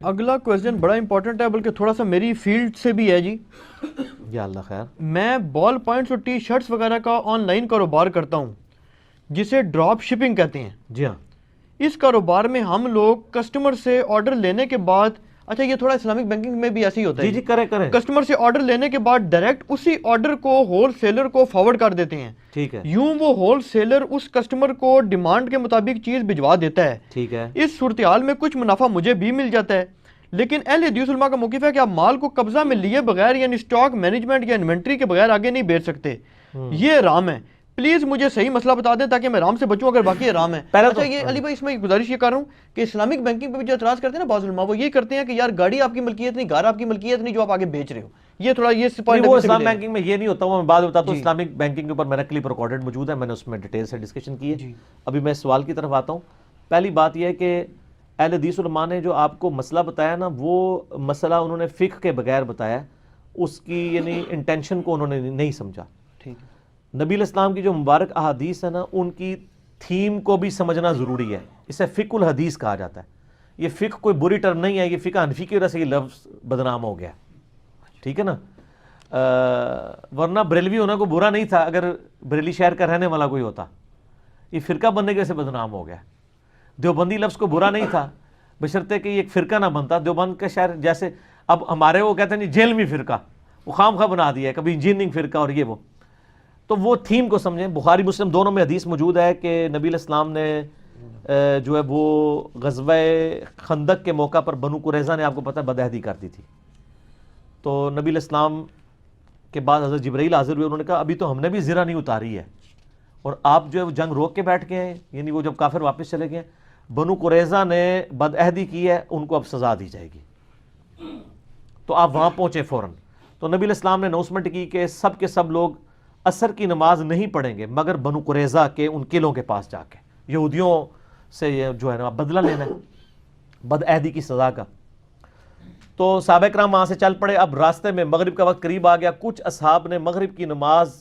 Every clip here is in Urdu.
اگلا کویسچن بڑا امپورٹنٹ ہے، بلکہ تھوڑا سا میری فیلڈ سے بھی ہے جی. یا اللہ خیر. میں بال پوائنٹس اور ٹی شرٹس وغیرہ کا آن لائن کاروبار کرتا ہوں جسے ڈراپ شپنگ کہتے ہیں. جی ہاں. اس کاروبار میں ہم لوگ کسٹمر سے آرڈر لینے کے بعد، اچھا یہ تھوڑا اسلامک بینکنگ میں بھی ایسے ہی ہوتا ہے. جی کریں. کسٹمر سے آرڈر لینے کے بعد ڈائریکٹ اسی آرڈر کو ہول سیلر کو فارورڈ کر دیتے ہیں. ٹھیک ہے. یوں وہ ہول سیلر اس کسٹمر کو ڈیمانڈ کے مطابق چیز بھجوا دیتا ہے. ٹھیک ہے. اس صورتحال میں کچھ منافع مجھے بھی مل جاتا ہے، لیکن اہل حدیث علماء کا موقف ہے کہ آپ مال کو قبضہ میں لیے بغیر یعنی اسٹاک مینجمنٹ یا انوینٹری کے بغیر آگے نہیں بیچ سکتے. یہ حرام ہے. پلیز مجھے صحیح مسئلہ بتا دیں تاکہ میں حرام سے بچوں اگر باقی حرام ہے. اچھا یہ علی بھائی اس میں گزارش یہ کر رہا ہوں کہ اسلامک بینکنگ پہ بھی جو اعتراض کرتے ہیں نا بعض علماء، وہ یہ کرتے ہیں کہ یار گاڑی آپ کی ملکیت نہیں، گھر آپ کی ملکیت نہیں جو آپ آگے بیچ رہے ہو. یہ تھوڑا یہ پوائنٹ وہ اسلام بینکنگ میں یہ نہیں ہوتا. وہ میں بات بتاتا ہوں. اسلامک بینکنگ کے اوپر میرا کلپ ریکارڈڈ موجود ہے، میں نے اس میں ڈیٹیل سے ڈسکشن کی ہے. ابھی میں سوال کی طرف آتا ہوں. پہلی بات یہ ہے کہ اہل حدیث علماء نے جو آپ کو مسئلہ بتایا نا، وہ مسئلہ انہوں نے فقہ کے بغیر بتایا. اس کی یعنی انٹینشن کو انہوں نے نہیں سمجھا. ٹھیک ہے. نبی علیہ السلام کی جو مبارک احادیث ہے نا، ان کی تھیم کو بھی سمجھنا ضروری ہے. اسے فقہ الحدیث کہا جاتا ہے. یہ فقہ کوئی بری ٹرم نہیں ہے، یہ فقہ حنفی کی وجہ سے یہ لفظ بدنام ہو گیا. ٹھیک ہے نا. ورنہ بریلوی ہونا کوئی برا نہیں تھا اگر بریلی شہر کا رہنے والا کوئی ہوتا. یہ فرقہ بننے کی وجہ سے بدنام ہو گیا. دیوبندی لفظ کو برا نہیں تھا بشرطے کہ یہ ایک فرقہ نہ بنتا. دیوبند کا شہر جیسے اب ہمارے وہ کہتے ہیں جیل میں فرقہ، وہ خام خواہ بنا دیا ہے، کبھی انجینئرنگ فرقہ اور یہ وہ. تو وہ تھیم کو سمجھیں. بخاری مسلم دونوں میں حدیث موجود ہے کہ نبی علیہ السلام نے جو ہے وہ غزوہ خندق کے موقع پر بنو قریظہ نے آپ کو پتہ ہے بدعہدی کر دی تھی. تو نبی علیہ السلام کے بعد حضرت جبرائیل حاضر ہوئے. انہوں نے کہا ابھی تو ہم نے بھی زرہ نہیں اتاری ہے اور آپ جو ہے وہ جنگ روک کے بیٹھ گئے ہیں. یعنی وہ جب کافر واپس چلے گئے، بنو قریظہ نے بدعہدی کی ہے، ان کو اب سزا دی جائے گی. تو آپ وہاں پہنچے فوراً. تو نبی علیہ السلام نے اناؤنسمنٹ کی کہ سب کے سب لوگ عصر کی نماز نہیں پڑھیں گے مگر بنو قریظہ کے ان قلعوں کے پاس جا کے. یہودیوں سے یہ جو ہے نا بدلہ لینا ہے بدعہدی کی سزا کا. تو صحابہ کرام وہاں سے چل پڑے. اب راستے میں مغرب کا وقت قریب آ گیا. کچھ اصحاب نے مغرب کی نماز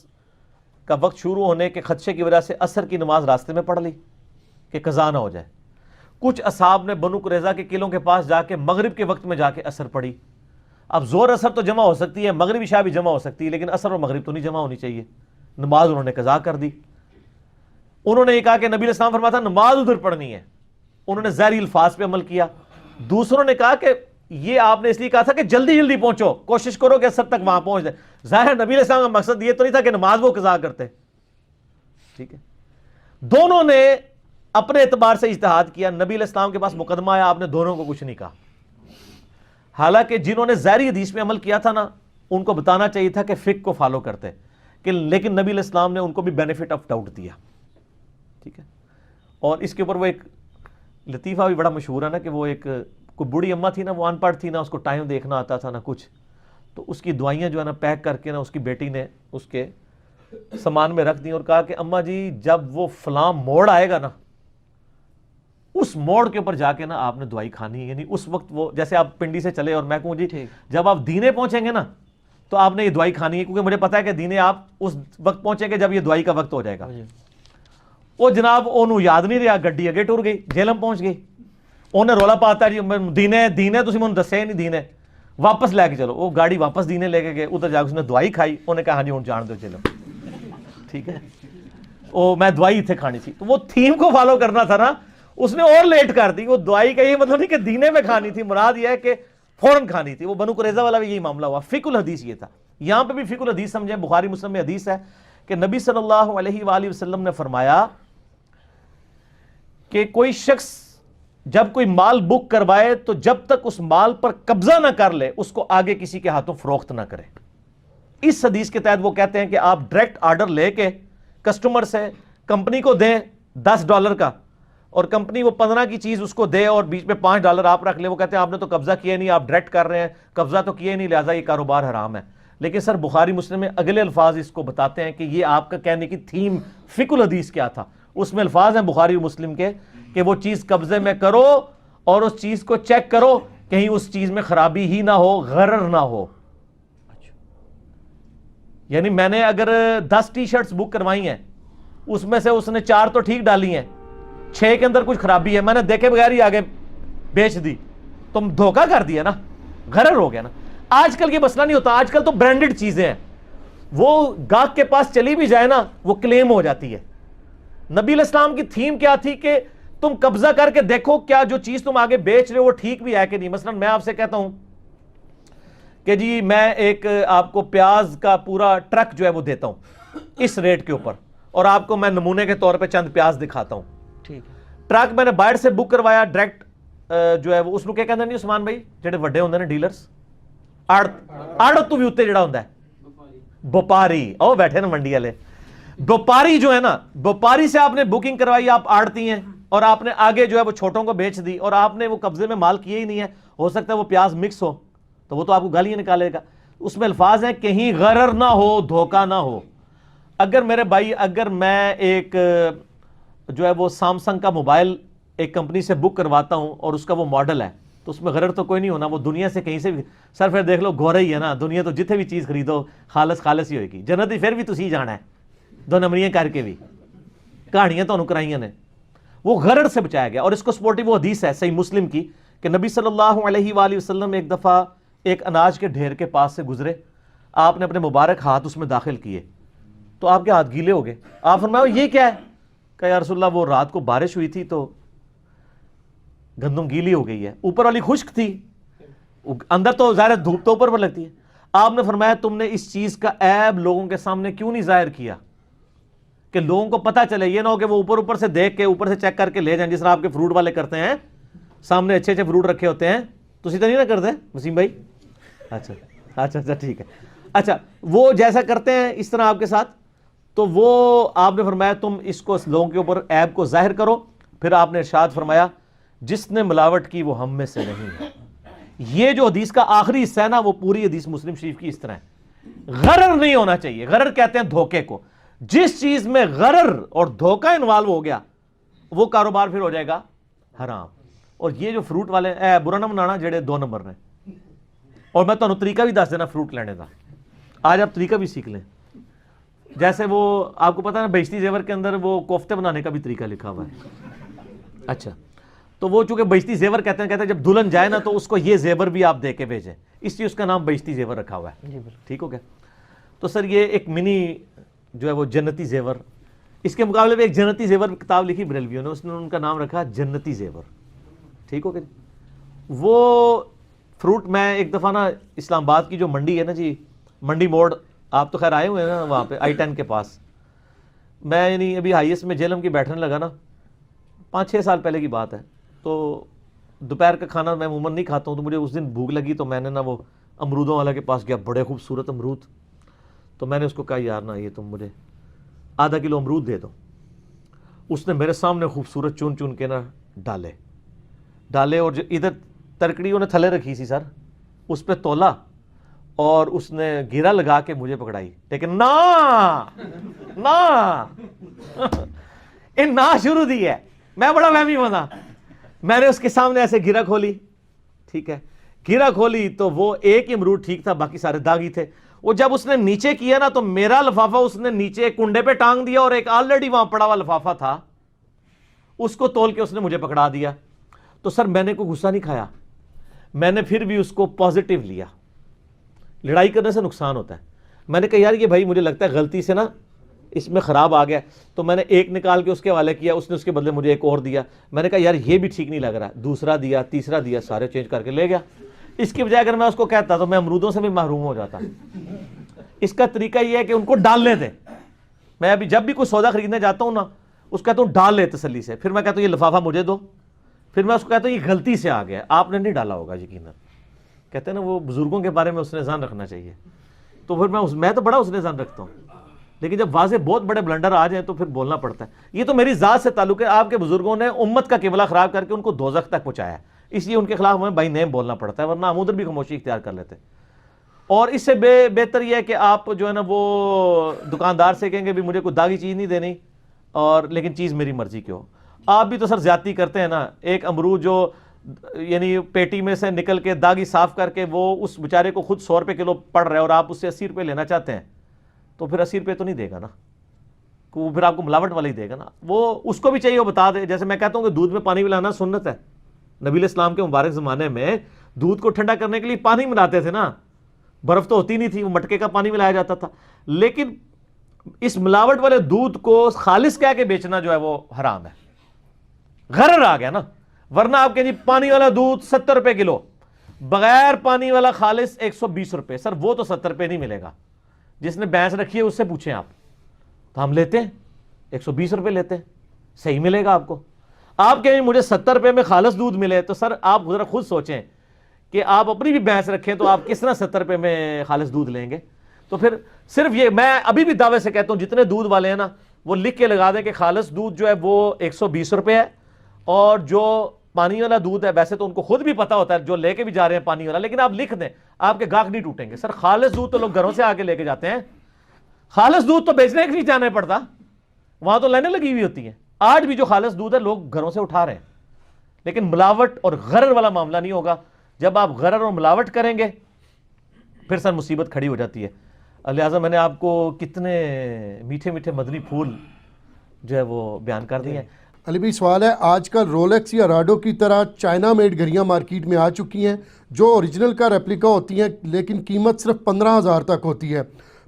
کا وقت شروع ہونے کے خدشے کی وجہ سے عصر کی نماز راستے میں پڑھ لی کہ قضا نہ ہو جائے. کچھ اصحاب نے بنو قریظہ کے قلعوں کے پاس جا کے مغرب کے وقت میں جا کے عصر پڑھی. اب زور اثر تو جمع ہو سکتی ہے، مغرب عشاء بھی جمع ہو سکتی ہے، لیکن عصر اور مغرب تو نہیں جمع ہونی چاہیے. نماز انہوں نے قضا کر دی. انہوں نے یہ کہا کہ نبی علیہ السلام فرماتا نماز ادھر پڑھنی ہے. انہوں نے ظاہری الفاظ پہ عمل کیا. دوسروں نے کہا کہ یہ آپ نے اس لیے کہا تھا کہ جلدی جلدی پہنچو، کوشش کرو کہ عصر تک وہاں پہنچ جائے. ظاہر نبی علیہ السلام کا مقصد یہ تو نہیں تھا کہ نماز وہ قضا کرتے. ٹھیک ہے. دونوں نے اپنے اعتبار سے اجتہاد کیا. نبی علیہ السلام کے پاس مقدمہ آیا، آپ نے دونوں کو کچھ نہیں کہا. حالانکہ جنہوں نے ظاہری حدیث میں عمل کیا تھا نا، ان کو بتانا چاہیے تھا کہ فقہ کو فالو کرتے کہ، لیکن نبی علیہ السلام نے ان کو بھی بینیفٹ آف ڈاؤٹ دیا. ٹھیک ہے. اور اس کے اوپر وہ ایک لطیفہ بھی بڑا مشہور ہے نا کہ وہ ایک کوئی بوڑھی اماں تھی نا، وہ ان پڑھ تھی نا، اس کو ٹائم دیکھنا آتا تھا نا کچھ. تو اس کی دعائیاں جو ہے نا پیک کر کے نا اس کی بیٹی نے اس کے سامان میں رکھ دی اور کہا کہ اماں جی جب وہ فلاں موڑ آئے گا نا، اس موڑ کے اوپر جا کے نا آپ نے دوائی کھانی ہے. یعنی اس وقت وہ جیسے آپ پنڈی سے چلے اور میں کہوں جی جب آپ دینے پہنچیں گے نا تو آپ نے یہ دوائی کھانی ہے، کیونکہ مجھے پتا ہے کہ دینے آپ اس وقت پہنچیں گے جب یہ دوائی کا وقت ہو جائے گا. وہ جناب انہوں یاد نہیں رہا، گڈی اگے ٹر گئی، جیلم پہنچ گئی. انہیں رولا پاتا جی دینے دینے تسی مجھے دسے نہیں دینے، واپس لے کے چلو. وہ گاڑی واپس دینے لے کے گئے. ادھر جا کے اس نے دوائی کھائی. انہیں کہا ہاں جی ہوں جان دو چلو. ٹھیک ہے. وہ میں دوائی اتنے کھانی تھی. تو وہ تھیم کو فالو کرنا تھا نا، اس نے اور لیٹ کر دی. وہ دوائی کا یہ مطلب نہیں کہ دینے میں کھانی تھی، مراد یہ ہے کہ فوراً کھانی تھی. وہ بنو قریظہ والا بھی یہی معاملہ ہوا. فقہ الحدیث یہ تھا. یہاں پہ بھی فقہ الحدیث سمجھیں. بخاری مسلم میں حدیث ہے کہ نبی صلی اللہ علیہ وآلہ وسلم نے فرمایا کہ کوئی شخص جب کوئی مال بک کروائے تو جب تک اس مال پر قبضہ نہ کر لے اس کو آگے کسی کے ہاتھوں فروخت نہ کرے. اس حدیث کے تحت وہ کہتے ہیں کہ آپ ڈائریکٹ آرڈر لے کے کسٹمر سے کمپنی کو دیں $10 کا، اور کمپنی وہ 15 کی چیز اس کو دے اور بیچ میں $5 آپ رکھ لیں. وہ کہتے ہیں آپ نے تو قبضہ کیا نہیں، آپ ڈائریکٹ کر رہے ہیں، قبضہ تو کیا نہیں، لہٰذا یہ کاروبار حرام ہے. لیکن سر بخاری مسلم میں اگلے الفاظ اس کو بتاتے ہیں کہ یہ آپ کا کہنے کی تھیم فقہ الحدیث کیا تھا. اس میں الفاظ ہیں بخاری و مسلم کے کہ وہ چیز قبضے میں کرو اور اس چیز کو چیک کرو کہیں اس چیز میں خرابی ہی نہ ہو، غرر نہ ہو. یعنی میں نے اگر 10 ٹی شرٹس بک کروائی ہیں، اس میں سے اس نے 4 تو ٹھیک ڈالی ہیں، 6 کے اندر کچھ خرابی ہے، میں نے دیکھے بغیر ہی آگے بیچ دی، تم دھوکہ کر دیا نا, غرر ہو گیا نا. آج کل یہ مسئلہ نہیں ہوتا, آج کل تو برانڈڈ چیزیں ہیں, وہ گاہک کے پاس چلی بھی جائے نا وہ کلیم ہو جاتی ہے. نبی علیہ السلام کی تھیم کیا تھی کہ تم قبضہ کر کے دیکھو کیا جو چیز تم آگے بیچ رہے ہو وہ ٹھیک بھی ہے کہ نہیں. مثلا میں آپ سے کہتا ہوں کہ جی میں ایک آپ کو پیاز کا پورا ٹرک جو ہے وہ دیتا ہوں اس ریٹ کے اوپر, اور آپ کو میں نمونے کے طور پہ چند پیاز دکھاتا ہوں. ٹھیک ہے, ٹرک میں نے باہر سے بک کروایا ڈائریکٹ, جو ہے وہ اس کو کیا کہتے ہیں عثمان بھائی جڑے وڈے ہوندے نے ڈیلرز, آڑت تو بھی اتنے جڑا ہوندا ہے وپاری, او بیٹھے نا منڈی والے وپاری جو ہے نا, وپاری سے آپ نے بکنگ کروائی, آپ آڑتی ہیں اور آپ نے آگے جو ہے وہ چھوٹوں کو بیچ دی, اور آپ نے وہ قبضے میں مال کیا ہی نہیں ہے. ہو سکتا ہے وہ پیاز مکس ہو تو وہ تو آپ کو گالیاں نکالے گا. اس میں الفاظ ہیں کہیں غرر نہ ہو, دھوکہ نہ ہو. اگر میرے بھائی, اگر میں ایک جو ہے وہ سامسنگ کا موبائل ایک کمپنی سے بک کرواتا ہوں اور اس کا وہ ماڈل ہے, تو اس میں غرر تو کوئی نہیں ہونا, وہ دنیا سے کہیں سے بھی. سر پھر دیکھ لو گورا ہی ہے نا, دنیا تو جتنے بھی چیز خریدو خالص ہی ہوئے گی. جنت پھر بھی تسی جانا ہے, دو نمبریاں کر کے بھی کہانیاں تو کرائیاں نے. وہ غرر سے بچایا گیا. اور اس کو سپورٹی وہ حدیث ہے صحیح مسلم کی کہ نبی صلی اللہ علیہ وآلہ وسلم ایک دفعہ ایک اناج کے ڈھیر کے پاس سے گزرے, آپ نے اپنے مبارک ہاتھ اس میں داخل کیے تو آپ کے ہاتھ گیلے ہو گئے. آپ فرمایا یہ کیا ہے؟ کہ یا رسول اللہ وہ رات کو بارش ہوئی تھی تو گندم گیلی ہو گئی ہے, اوپر والی خشک تھی, اندر تو ظاہر دھوپ تو اوپر پر لگتی ہے. آپ نے فرمایا تم نے اس چیز کا عیب لوگوں کے سامنے کیوں نہیں ظاہر کیا کہ لوگوں کو پتہ چلے, یہ نہ ہو کہ وہ اوپر سے دیکھ کے اوپر سے چیک کر کے لے جائیں, جس طرح آپ کے فروٹ والے کرتے ہیں, سامنے اچھے اچھے فروٹ رکھے ہوتے ہیں. تو اسی طرح نہیں نہ کرتے وسیم بھائی؟ اچھا ٹھیک ہے. اچھا وہ جیسا کرتے ہیں اس طرح آپ کے ساتھ, تو وہ آپ نے فرمایا تم اس کو لوگوں کے اوپر عیب کو ظاہر کرو. پھر آپ نے ارشاد فرمایا جس نے ملاوٹ کی وہ ہم میں سے نہیں ہے. یہ جو حدیث کا آخری حصہ ہے نا وہ پوری حدیث مسلم شریف کی اس طرح ہے. غرر نہیں ہونا چاہیے. غرر کہتے ہیں دھوکے کو. جس چیز میں غرر اور دھوکہ انوالو ہو گیا وہ کاروبار پھر ہو جائے گا حرام. اور یہ جو فروٹ والے برا نہ منانا جڑے 2 نمبر نے, اور میں تمہیں طریقہ بھی دس دینا فروٹ لینے کا, آج آپ طریقہ بھی سیکھ لیں. جیسے وہ آپ کو پتا ہے نا بہشتی زیور کے اندر وہ کوفتے بنانے کا بھی طریقہ لکھا ہوا ہے. اچھا تو وہ چونکہ بہشتی زیور کہتے ہیں جب دلہن جائے نا تو اس کو یہ زیور بھی آپ دے کے بھیجیں, اس لیے اس کا نام بہشتی زیور رکھا ہوا ہے. ٹھیک ہو گیا. تو سر یہ ایک منی جو ہے وہ جنتی زیور, اس کے مقابلے میں ایک جنتی زیور کتاب لکھی بریلویوں نے, اس نے ان کا نام رکھا جنتی زیور. ٹھیک ہو گیا. وہ فروٹ میں ایک دفعہ نا اسلام آباد کی جو منڈی ہے نا جی, منڈی موڑ, آپ تو خیر آئے ہوئے ہیں نا وہاں پہ I-10 کے پاس, میں یعنی ابھی ہائی ایس میں جیلم کی بیٹھنے لگا نا 5-6 سال پہلے کی بات ہے. تو دوپہر کا کھانا میں عموماً نہیں کھاتا ہوں, تو مجھے اس دن بھوک لگی تو میں نے نا وہ امرودوں والا کے پاس گیا, بڑے خوبصورت امرود. تو میں نے اس کو کہا یار نا یہ تم مجھے آدھا کلو امرود دے دو. اس نے میرے سامنے خوبصورت چون چون کے نا ڈالے اور جو ادھر ترکڑی انہیں تھلے رکھی سی سر, اس پہ تولا اور اس نے گیرا لگا کے مجھے پکڑائی. لیکن نہ شروع دی ہے, میں بڑا وہمی بنا. میں نے اس کے سامنے ایسے گیرا کھولی, ٹھیک ہے, گیرا کھولی تو وہ ایک ہی امرود ٹھیک تھا, باقی سارے داغی تھے. وہ جب اس نے نیچے کیا نا تو میرا لفافہ اس نے نیچے کنڈے پہ ٹانگ دیا, اور ایک آلریڈی وہاں پڑا ہوا لفافہ تھا اس کو تول کے اس نے مجھے پکڑا دیا. تو سر میں نے کوئی غصہ نہیں کھایا, میں نے پھر بھی اس کو پازیٹیو لیا. لڑائی کرنے سے نقصان ہوتا ہے. میں نے کہا یار یہ بھائی مجھے لگتا ہے غلطی سے نا اس میں خراب آ گیا, تو میں نے ایک نکال کے اس کے حوالے کیا, اس نے اس کے بدلے مجھے ایک اور دیا. میں نے کہا یار یہ بھی ٹھیک نہیں لگ رہا, دوسرا دیا, تیسرا دیا, سارے چینج کر کے لے گیا. اس کی بجائے اگر میں اس کو کہتا تو میں امرودوں سے بھی محروم ہو جاتا. اس کا طریقہ یہ ہے کہ ان کو ڈالنے دیں. میں ابھی جب بھی کوئی سودا خریدنے جاتا ہوں نا اس کہتا ہوں ڈال لے تسلی سے, پھر میں کہتا ہوں یہ لفافہ مجھے دو, پھر میں اس کو کہتا ہوں یہ غلطی سے آ گیا, آپ نے نہیں ڈالا ہوگا یقیناً. کہتے ہیں نا وہ بزرگوں کے بارے میں حسن ظن رکھنا چاہیے. تو پھر میں تو بڑا حسن ظن رکھتا ہوں, لیکن جب واضح بہت بڑے بلنڈر آ جائیں تو پھر بولنا پڑتا ہے. یہ تو میری ذات سے تعلق ہے, آپ کے بزرگوں نے امت کا قبلہ خراب کر کے ان کو دوزخ تک پہنچایا, اس لیے ان کے خلاف ہمیں بائی نیم بولنا پڑتا ہے, ورنہ ہم ادھر بھی خاموشی اختیار کر لیتے. اور اس سے بہتر یہ ہے کہ آپ جو ہے نا وہ دکاندار سے کہیں گے بھی مجھے کوئی داغی چیز نہیں دینی, اور لیکن چیز میری مرضی کی ہو. آپ بھی تو سر زیادتی کرتے ہیں نا, ایک امرود جو یعنی پیٹی میں سے نکل کے داغی صاف کر کے وہ اس بیچارے کو خود 100 روپے کلو پڑ رہا ہے, اور آپ اس سے 80 روپے لینا چاہتے ہیں, تو پھر 80 روپے تو نہیں دے گا نا, وہ پھر آپ کو ملاوٹ والا ہی دے گا نا. وہ اس کو بھی چاہیے وہ بتا دے. جیسے میں کہتا ہوں کہ دودھ میں پانی ملانا سنت ہے, نبی علیہ السلام کے مبارک زمانے میں دودھ کو ٹھنڈا کرنے کے لیے پانی ملاتے تھے نا, برف تو ہوتی نہیں تھی, وہ مٹکے کا پانی ملایا جاتا تھا. لیکن اس ملاوٹ والے دودھ کو خالص کہہ کے بیچنا جو ہے وہ حرام ہے, غرر آ گیا نا. ورنہ آپ کہیں جی پانی والا دودھ 70 روپے کلو, بغیر پانی والا خالص 120 روپے. سر وہ تو 70 روپے نہیں ملے گا, جس نے بھینس رکھی ہے اس سے پوچھیں آپ. تو ہم لیتے ہیں 120 روپے لیتے ہیں, صحیح ملے گا آپ کو. آپ کہیں مجھے 70 روپے میں خالص دودھ ملے, تو سر آپ ذرا خود سوچیں کہ آپ اپنی بھی بھینس رکھیں تو آپ کس طرح 70 روپے میں خالص دودھ لیں گے. تو پھر صرف یہ میں ابھی بھی دعوے سے کہتا ہوں, جتنے دودھ والے ہیں نا وہ لکھ کے لگا دیں کہ خالص دودھ جو ہے وہ 120 روپے ہے, اور جو پانی والا دودھ ہے ویسے تو ان کو خود بھی پتا ہوتا ہے جو لے کے بھی جا رہے ہیں پانی والا, لیکن آپ لکھ دیں, آپ کے گاہک نہیں ٹوٹیں گے. سر خالص دودھ تو لوگ گھروں سے آ کے لے کے جاتے ہیں, خالص دودھ تو بیچنے کے نہیں جانا پڑتا, وہاں تو لائنیں لگی ہوئی ہوتی ہیں. آج بھی جو خالص دودھ ہے لوگ گھروں سے اٹھا رہے ہیں, لیکن ملاوٹ اور غرر والا معاملہ نہیں ہوگا. جب آپ غرر اور ملاوٹ کریں گے پھر سر مصیبت کھڑی ہو جاتی ہے. لہٰذا میں نے آپ کو کتنے میٹھے میٹھے مدنی پھول جو ہے وہ بیان کر دیے ہیں. علی بھائی سوال ہے, آج کل رولیکس یا راڈو کی طرح چائنا میڈ گھڑیاں مارکیٹ میں آ چکی ہیں جو اوریجنل کا ریپلیکا ہوتی ہیں, لیکن قیمت صرف 15,000 تک ہوتی ہے.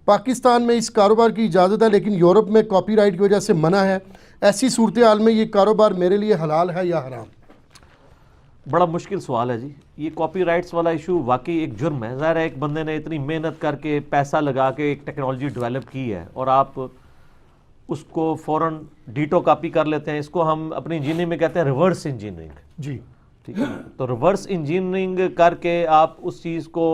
پاکستان میں اس کاروبار کی اجازت ہے لیکن یورپ میں کاپی رائٹ کی وجہ سے منع ہے. ایسی صورتحال میں یہ کاروبار میرے لیے حلال ہے یا حرام؟ بڑا مشکل سوال ہے جی. یہ کاپی رائٹس والا ایشو واقعی ایک جرم ہے. ظاہر ہے ایک بندے نے اتنی محنت کر کے پیسہ لگا کے ایک ٹیکنالوجی ڈیولپ کی ہے اور آپ اس کو فوراً ڈیٹو کاپی کر لیتے ہیں. اس کو ہم اپنی انجینئرنگ میں کہتے ہیں ریورس انجینئرنگ. جی ٹھیک ہے, تو ریورس انجینئرنگ کر کے آپ اس چیز کو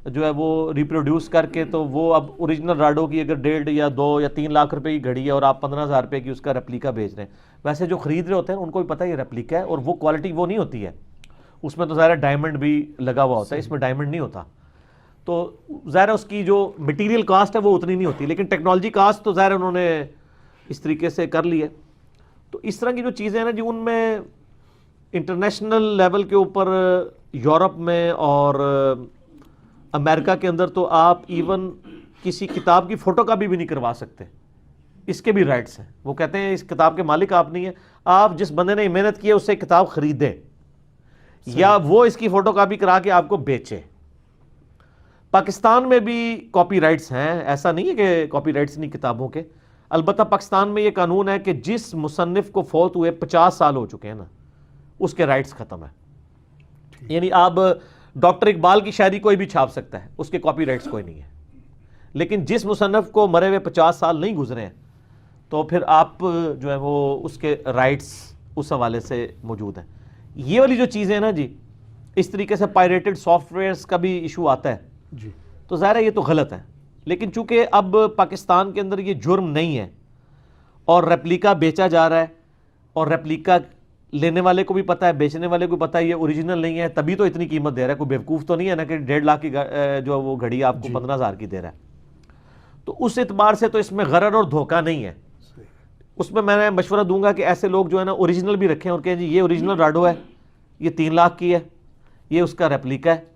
جو ہے وہ ریپروڈیوس کر کے, تو وہ اب اوریجنل راڈو کی اگر 1.5 یا 2 یا 3 لاکھ روپے کی گھڑی ہے اور آپ 15,000 روپے کی اس کا ریپلیکا بیچ رہے ہیں, ویسے جو خرید رہے ہوتے ہیں ان کو بھی پتہ ہے یہ ریپلیکا ہے اور وہ کوالٹی وہ نہیں ہوتی ہے. اس میں تو ظاہر ڈائمنڈ بھی لگا ہوا ہوتا ہے, اس میں ڈائمنڈ نہیں ہوتا, تو ظاہر اس کی جو مٹیریل کاسٹ ہے وہ اتنی نہیں ہوتی, لیکن ٹیکنالوجی کاسٹ تو ظاہر انہوں نے اس طریقے سے کر لی ہے. تو اس طرح کی جو چیزیں ہیں نا جی, ان میں انٹرنیشنل لیول کے اوپر یورپ میں اور امریکہ کے اندر تو آپ ایون کسی کتاب کی فوٹو کاپی بھی نہیں کروا سکتے. اس کے بھی رائٹس ہیں. وہ کہتے ہیں اس کتاب کے مالک آپ نہیں ہیں, آپ جس بندے نے محنت کی ہے اس سے کتاب خریدیں یا وہ اس کی فوٹو کاپی کرا کے آپ کو بیچے. پاکستان میں بھی کاپی رائٹس ہیں, ایسا نہیں ہے کہ کاپی رائٹس نہیں کتابوں کے. البتہ پاکستان میں یہ قانون ہے کہ جس مصنف کو فوت ہوئے 50 سال ہو چکے ہیں نا, اس کے رائٹس ختم ہیں. یعنی آپ ڈاکٹر اقبال کی شاعری کوئی بھی چھاپ سکتا ہے, اس کے کاپی رائٹس کوئی نہیں ہے. لیکن جس مصنف کو مرے ہوئے 50 سال نہیں گزرے ہیں تو پھر آپ جو ہے وہ اس کے رائٹس اس حوالے سے موجود ہیں. یہ والی جو چیزیں ہیں نا جی, اس طریقے سے پائریٹڈ سافٹ ویئرس کا بھی ایشو آتا ہے جی, تو ظاہر ہے یہ تو غلط ہے. لیکن چونکہ اب پاکستان کے اندر یہ جرم نہیں ہے اور ریپلیکا بیچا جا رہا ہے, اور ریپلیکا لینے والے کو بھی پتہ ہے, بیچنے والے کو بھی پتہ ہے یہ اوریجنل نہیں ہے, تبھی تو اتنی قیمت دے رہا ہے. کوئی بیوقوف تو نہیں ہے نا کہ 1.5 لاکھ کی جو وہ گھڑی آپ کو 15,000 کی دے رہا ہے. تو اس اعتبار سے تو اس میں غرر اور دھوکہ نہیں ہے. اس میں نے مشورہ دوں گا کہ ایسے لوگ جو ہے نا اوریجنل بھی رکھیں اور کہیں جی یہ اوریجنل راڈو ہے, یہ 3 لاکھ کی ہے, یہ اس کا ریپلیکا ہے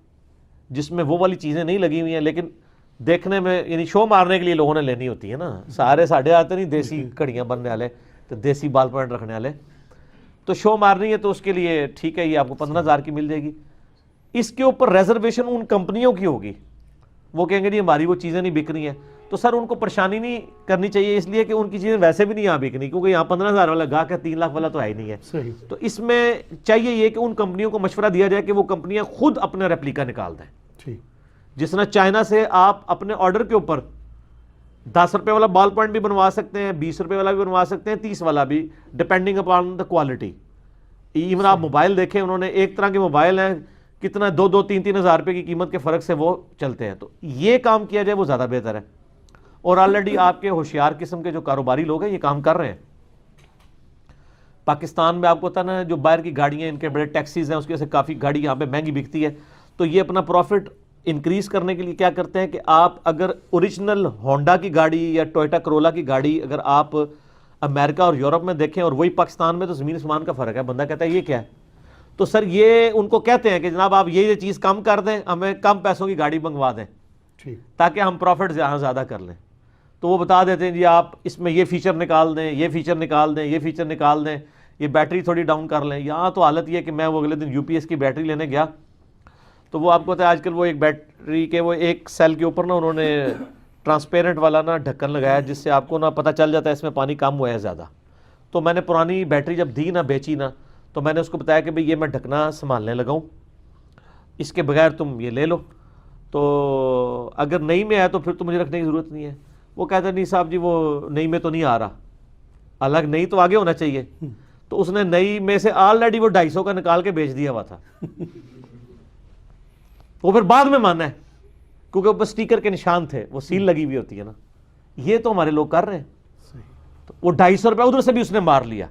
جس میں وہ والی چیزیں نہیں لگی ہوئی ہیں, لیکن دیکھنے میں یعنی شو مارنے کے لیے لوگوں نے لینی ہوتی ہے نا. سارے ساڑھے آتے نہیں دیسی گھڑیاں بننے والے تو دیسی بال پوائنٹ رکھنے والے, تو شو مارنی ہے تو اس کے لیے ٹھیک ہے, یہ آپ کو 15,000 کی مل جائے گی. اس کے اوپر ریزرویشن ان کمپنیوں کی ہوگی, وہ کہیں گے جی ہماری وہ چیزیں نہیں بک رہی ہیں, تو سر ان کو پریشانی نہیں کرنی چاہیے, اس لیے کہ ان کی چیزیں ویسے بھی نہیں یہاں بکنی, کیونکہ یہاں 15,000 والا گاہک ہے, 3 لاکھ والا تو ہے ہی نہیں ہے. صحیح. تو اس میں چاہیے یہ کہ ان کمپنیوں کو مشورہ دیا جائے کہ وہ کمپنیاں خود اپنے ریپلیکا نکال دیں. ٹھیک. جس طرح چائنا سے آپ اپنے آرڈر کے اوپر 10 روپے والا بال پوائنٹ بھی بنوا سکتے ہیں, 20 روپے والا بھی بنوا سکتے ہیں, 30 والا بھی, depending upon the quality. Even آپ موبائل دیکھیں, انہوں نے ایک طرح کے موبائل ہیں کتنا 2-3 ہزار روپے کی قیمت کے فرق سے وہ چلتے ہیں. تو یہ کام کیا جائے وہ زیادہ بہتر ہے. اور آلریڈی آپ کے ہوشیار قسم کے جو کاروباری لوگ ہیں یہ کام کر رہے ہیں. پاکستان میں آپ کو پتا نا جو باہر کی گاڑیاں, ان کے بڑے ٹیکسیز ہیں, اس کی وجہ سے کافی گاڑی یہاں پہ مہنگی بکتی ہے. تو یہ اپنا پروفٹ انکریز کرنے کے لیے کیا کرتے ہیں کہ آپ اگر اوریجنل ہونڈا کی گاڑی یا ٹویوٹا کرولا کی گاڑی اگر آپ امریکہ اور یورپ میں دیکھیں اور وہی پاکستان میں, تو زمین آسمان کا فرق ہے. بندہ کہتا ہے یہ کیا ہے, تو سر یہ ان کو کہتے ہیں کہ جناب آپ یہ چیز کم کر دیں, ہمیں کم پیسوں کی گاڑی منگوا دیں تاکہ ہم پروفٹ یہاں زیادہ کر لیں. تو وہ بتا دیتے ہیں جی آپ اس میں یہ فیچر نکال دیں, یہ فیچر نکال دیں, یہ فیچر نکال دیں, یہ بیٹری تھوڑی ڈاؤن کر لیں. یہاں تو حالت یہ ہے کہ میں وہ اگلے دن یو پی ایس کی بیٹری لینے گیا تو وہ آپ کو پتہ ہے آج کل وہ ایک بیٹری کے وہ ایک سیل کے اوپر نا انہوں نے ٹرانسپیرنٹ والا نا ڈھکن لگایا جس سے آپ کو نا پتہ چل جاتا ہے اس میں پانی کم ہوا ہے زیادہ. تو میں نے پرانی بیٹری جب دی نا بیچی نا تو میں نے اس کو بتایا کہ بھئی یہ میں ڈھکنا سنبھالنے لگا ہوں, اس کے بغیر تم یہ لے لو, تو اگر نئی میں ہے تو پھر تو مجھے رکھنے کی ضرورت نہیں ہے. وہ کہتا نہیں صاحب جی وہ نئی میں تو نہیں آ رہا, الگ نئی تو آگے ہونا چاہیے. تو اس نے نئی میں سے آلریڈی وہ 250 کا نکال کے بیچ دیا ہوا تھا. وہ پھر بعد میں مانا ہے کیونکہ اوپر سٹیکر کے نشان تھے, وہ سیل لگی ہوئی ہوتی ہے نا. یہ تو ہمارے لوگ کر رہے ہیں. تو وہ 250 روپے ادھر سے بھی اس نے مار لیا,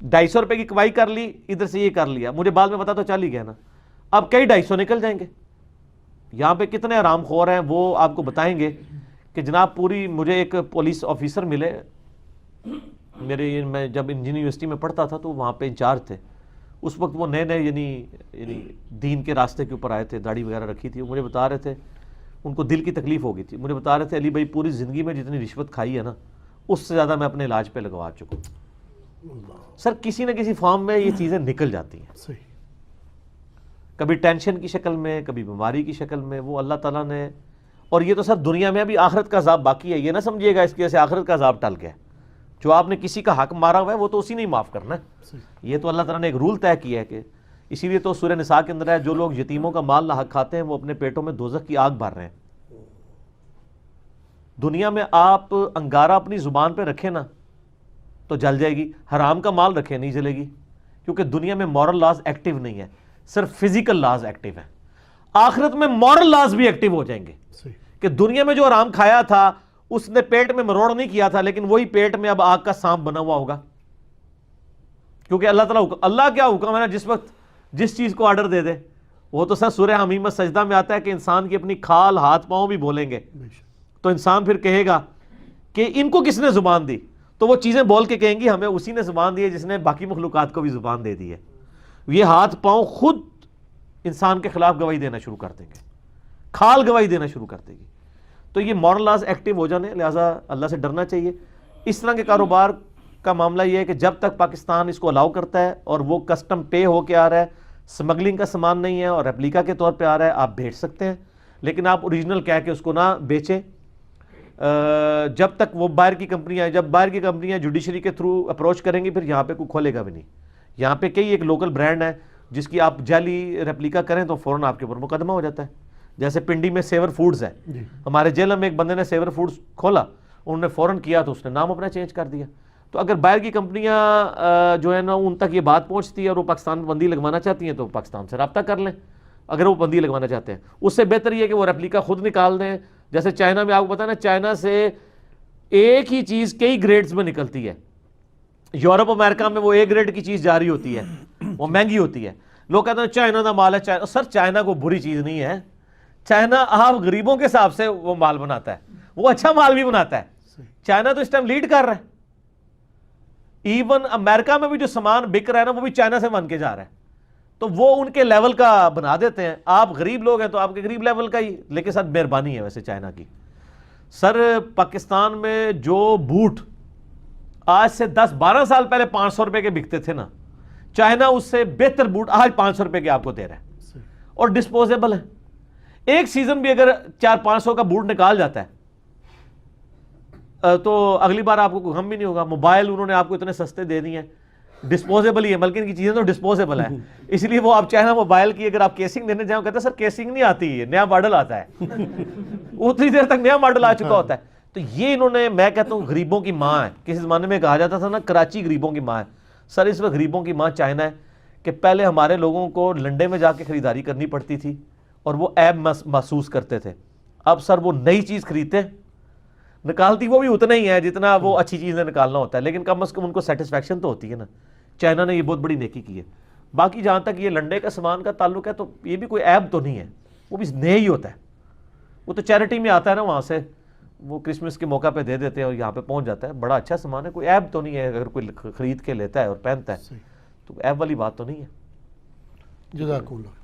250 روپے کی کمائی کر لی, ادھر سے یہ کر لیا. مجھے بعد میں پتا تو چل ہی گیا نا. اب کئی 250 نکل جائیں گے. یہاں پہ کتنے آرام خور ہیں وہ آپ کو بتائیں گے کہ جناب پوری, مجھے ایک پولیس آفیسر ملے میرے, میں جب انجینئرنگ یونیورسٹی میں پڑھتا تھا تو وہاں پہ انچارج تھے اس وقت. وہ نئے نئے یعنی دین کے راستے کے اوپر آئے تھے, داڑھی وغیرہ رکھی تھی. وہ مجھے بتا رہے تھے ان کو دل کی تکلیف ہو گئی تھی. مجھے بتا رہے تھے علی بھائی پوری زندگی میں جتنی رشوت کھائی ہے نا اس سے زیادہ میں اپنے علاج پہ لگوا چکا ہوں. سر کسی نہ کسی فارم میں یہ چیزیں نکل جاتی ہیں, کبھی ٹینشن کی شکل میں, کبھی بیماری کی شکل میں. وہ اللہ تعالیٰ نے, اور یہ تو سر دنیا میں ابھی آخرت کا عذاب باقی ہے. یہ نہ سمجھیے گا اس کی وجہ سے آخرت کا عذاب ٹل گیا. جو آپ نے کسی کا حق مارا ہوا ہے وہ تو اسی نے ہی معاف کرنا ہے. یہ تو اللہ تعالیٰ نے ایک رول طے کیا ہے کہ اسی لیے تو سورہ نساء کے اندر ہے جو لوگ یتیموں کا مال ناحق کھاتے ہیں وہ اپنے پیٹوں میں دوزخ کی آگ بھر رہے ہیں. دنیا میں آپ انگارہ اپنی زبان پہ رکھیں نا تو جل جائے گی, حرام کا مال رکھیں نہیں جلے گی, کیونکہ دنیا میں مورل لاز ایکٹیو نہیں ہے, صرف فزیکل لاز ایکٹیو ہیں. آخرت میں مورل لاز بھی ایکٹیو ہو جائیں گے کہ دنیا میں جو حرام کھایا تھا اس نے پیٹ میں مروڑ نہیں کیا تھا لیکن وہی پیٹ میں اب آگ کا سانپ بنا ہوا ہوگا. کیونکہ اللہ تعالیٰ, اللہ کیا حکم ہے نا, جس وقت جس چیز کو آرڈر دے دے. وہ تو سر سورہ حمیم سجدہ میں آتا ہے کہ انسان کی اپنی کھال ہاتھ پاؤں بھی بولیں گے تو انسان پھر کہے گا کہ ان کو کس نے زبان دی, تو وہ چیزیں بول کے کہیں گی ہمیں اسی نے زبان دی ہے جس نے باقی مخلوقات کو بھی زبان دے دی ہے. یہ ہاتھ پاؤں خود انسان کے خلاف گواہی دینا شروع کر دیں گے, کھال گواہی دینا شروع کر دے گی. تو یہ مورل لاز ایکٹیو ہو جانے, لہٰذا اللہ سے ڈرنا چاہیے. اس طرح کے کاروبار کا معاملہ یہ ہے کہ جب تک پاکستان اس کو الاؤ کرتا ہے اور وہ کسٹم پے ہو کے آ رہا ہے, سمگلنگ کا سامان نہیں ہے اور ریپلیکا کے طور پہ آ رہا ہے, آپ بیچ سکتے ہیں لیکن آپ اوریجنل کہہ کے اس کو نہ بیچیں جب تک وہ باہر کی کمپنیاں, جب باہر کی کمپنیاں جوڈیشری کے تھرو اپروچ کریں گی پھر یہاں پہ کوئی کھولے گا بھی نہیں. یہاں پہ کئی ایک لوکل برانڈ ہے جس کی آپ جعلی ریپلیکا کریں تو فوراً آپ کے اوپر مقدمہ ہو جاتا ہے. جیسے پنڈی میں سیور فوڈز ہے, ہمارے جیل میں ایک بندے نے سیور فوڈز کھولا, انہوں نے فوراً کیا تو اس نے نام اپنا چینج کر دیا. تو اگر باہر کی کمپنیاں جو ہے نا ان تک یہ بات پہنچتی ہے اور وہ پاکستان میں بندی لگوانا چاہتی ہیں تو پاکستان سے رابطہ کر لیں اگر وہ بندی لگوانا چاہتے ہیں. اس سے بہتر یہ کہ وہ ریپلیکا خود نکال دیں. جیسے چائنا میں آپ کو پتا ہے نا, چائنا سے ایک ہی چیز کئی گریڈز میں نکلتی ہے. یورپ امریکہ میں وہ ایک گریڈ کی چیز جاری ہوتی ہے, وہ مہنگی ہوتی ہے. لوگ کہتے ہیں چائنا کا مال ہے. چائنا, سر چائنا کو بری چیز نہیں ہے. چائنا آپ غریبوں کے حساب سے وہ مال بناتا ہے, وہ اچھا مال بھی بناتا ہے. چائنا تو اس ٹائم لیڈ کر رہا ہے. ایون امریکہ میں بھی جو سامان بک رہا ہے نا وہ بھی چائنا سے بن کے جا رہا ہے. تو وہ ان کے لیول کا بنا دیتے ہیں. آپ غریب لوگ ہیں تو آپ کے غریب لیول کا ہی, لیکن سر مہربانی ہے ویسے چائنا کی. سر پاکستان میں جو بوٹ آج سے 10-12 سال پہلے 500 روپے کے بکتے تھے نا, چائنا اس سے بہتر بوٹ آج 500 روپے کے آپ کو دے رہا ہے اور ڈسپوزیبل ہے. ایک سیزن بھی اگر 400-500 کا بوٹ نکال جاتا ہے تو اگلی بار آپ کو کوئی غم بھی نہیں ہوگا. موبائل انہوں نے آپ کو اتنے سستے دے دیے ہیں, ڈسپوزیبل ہی ہے, بلکہ ان کی چیزیں تو ڈسپوزیبل ہیں. اس لیے وہ آپ چائنا موبائل کی اگر آپ کیسنگ دینے جائیں کہتے ہیں سر کیسنگ نہیں آتی ہے, نیا ماڈل آتا ہے. اتنی دیر تک نیا ماڈل آ چکا ہوتا ہے. تو یہ انہوں نے, میں کہتا ہوں غریبوں کی ماں ہے. کسی زمانے میں کہا جاتا تھا نا کراچی غریبوں کی ماں ہے. سر اس وقت غریبوں کی ماں چائنا ہے کہ پہلے ہمارے لوگوں کو لنڈے میں جا کے خریداری کرنی پڑتی تھی اور وہ عیب محسوس کرتے تھے. اب سر وہ نئی چیز خریدتے, نکالتی وہ بھی اتنا ہی ہے جتنا وہ اچھی چیزیں نکالنا ہوتا ہے, لیکن کم از کم ان کو سیٹسفیکشن تو ہوتی ہے نا. چائنا نے یہ بہت بڑی نیکی کی ہے. باقی جہاں تک یہ لنڈے کا سامان کا تعلق ہے تو یہ بھی کوئی عیب تو نہیں ہے, وہ بھی نئے ہی ہوتا ہے. وہ تو چیریٹی میں آتا ہے نا, وہاں سے وہ کرسمس کے موقع پہ دے دیتے ہیں اور یہاں پہ پہنچ جاتا ہے. بڑا اچھا سامان ہے, کوئی عیب تو نہیں ہے. اگر کوئی خرید کے لیتا ہے اور پہنتا ہے تو عیب والی بات تو نہیں ہے. جزاک اللہ.